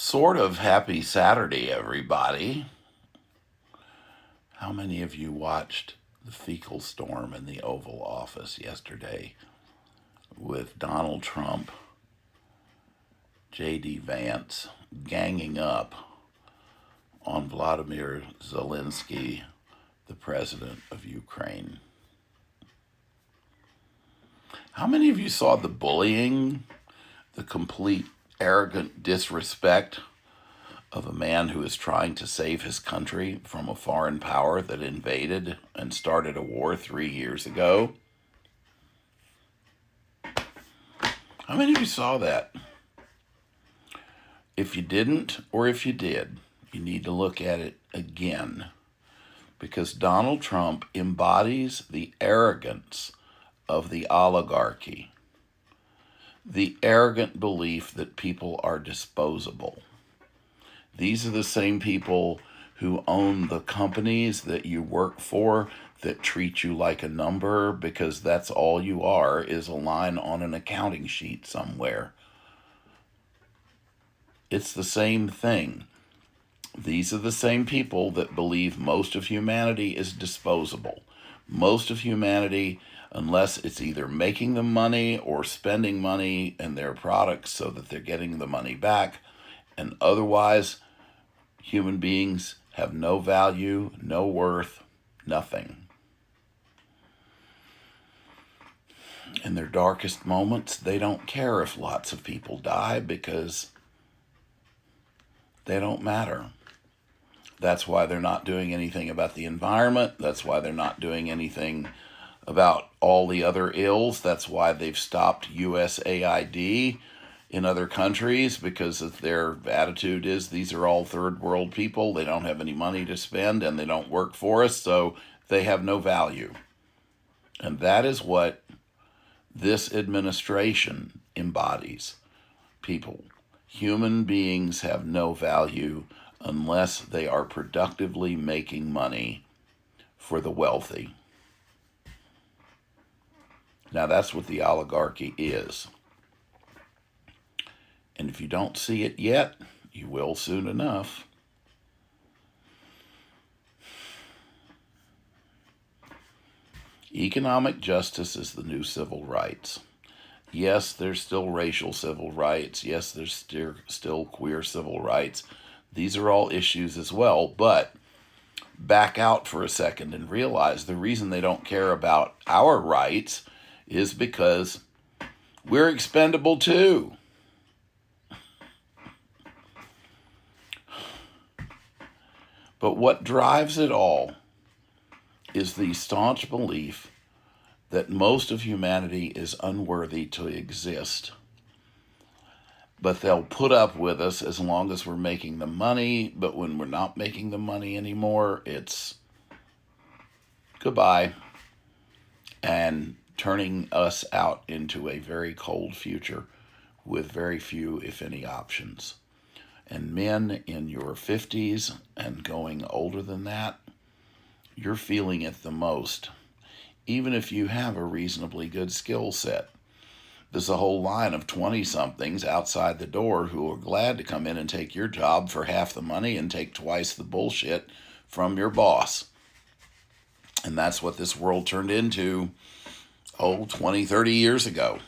Sort of happy Saturday, everybody. How many of you watched the fecal storm in the Oval Office yesterday with Donald Trump, J.D. Vance ganging up on Vladimir Zelensky, the president of Ukraine? How many of you saw the bullying, the complete arrogant disrespect of a man who is trying to save his country from a foreign power that invaded and started a war 3 years ago? How many of you saw that? If you didn't, or if you did, you need to look at it again, because Donald Trump embodies the arrogance of the oligarchy, the arrogant belief that people are disposable. These are the same people who own the companies that you work for, that treat you like a number because that's all you are, is a line on an accounting sheet somewhere. It's the same thing. These are the same people that believe most of humanity is disposable. Most of humanity, unless it's either making them money or spending money in their products so that they're getting the money back, and otherwise, human beings have no value, no worth, nothing. In their darkest moments, they don't care if lots of people die because they don't matter. That's why they're not doing anything about the environment. That's why they're not doing anything about all the other ills. That's why they've stopped USAID in other countries, because their attitude is these are all third world people. They don't have any money to spend and they don't work for us, so they have no value. And that is what this administration embodies. People, human beings have no value unless they are productively making money for the wealthy. Now that's what the oligarchy is. And if you don't see it yet, you will soon enough. Economic justice is the new civil rights. Yes, there's still racial civil rights. Yes, there's still queer civil rights. These are all issues as well, but back out for a second and realize the reason they don't care about our rights is because we're expendable too. But what drives it all is the staunch belief that most of humanity is unworthy to exist. But they'll put up with us as long as we're making the money, but when we're not making the money anymore, it's goodbye, and turning us out into a very cold future with very few, if any, options. And men in your 50s and going older than that, you're feeling it the most, even if you have a reasonably good skill set. There's a whole line of 20-somethings outside the door who are glad to come in and take your job for half the money and take twice the bullshit from your boss. And that's what this world turned into, 20, 30 years ago.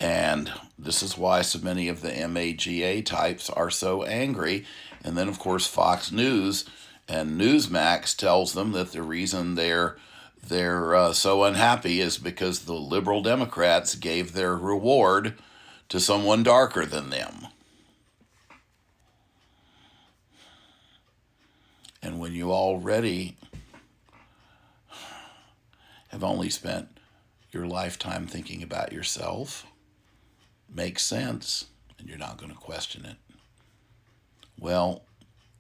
And this is why so many of the MAGA types are so angry. And then, of course, Fox News and Newsmax tells them that the reason they're so unhappy is because the liberal Democrats gave their reward to someone darker than them. And when you already have only spent your lifetime thinking about yourself, makes sense, and you're not going to question it. Well,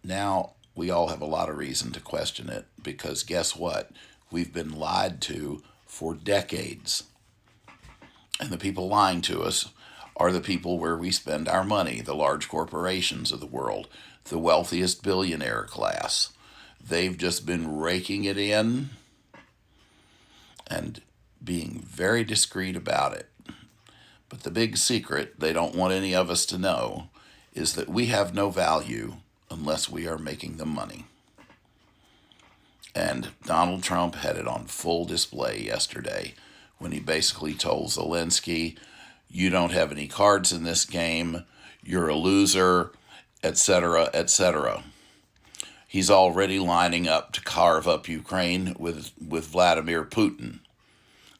now we all have a lot of reason to question it, because guess what? We've been lied to for decades. And the people lying to us are the people where we spend our money, the large corporations of the world, the wealthiest billionaire class. They've just been raking it in and being very discreet about it. But the big secret they don't want any of us to know is that we have no value unless we are making them money. And Donald Trump had it on full display yesterday when he basically told Zelensky, you don't have any cards in this game, you're a loser, etc., etc. He's already lining up to carve up Ukraine with Vladimir Putin,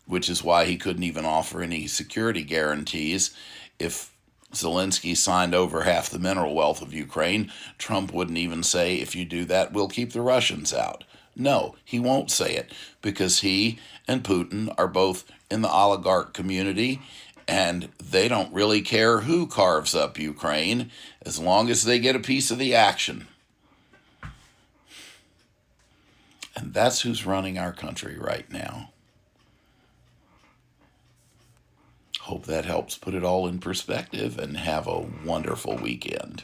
which is why he couldn't even offer any security guarantees. If Zelensky signed over half the mineral wealth of Ukraine, Trump wouldn't even say, if you do that, we'll keep the Russians out. No, he won't say it because he and Putin are both in the oligarch community and they don't really care who carves up Ukraine as long as they get a piece of the action. And that's who's running our country right now. Hope that helps put it all in perspective, and have a wonderful weekend.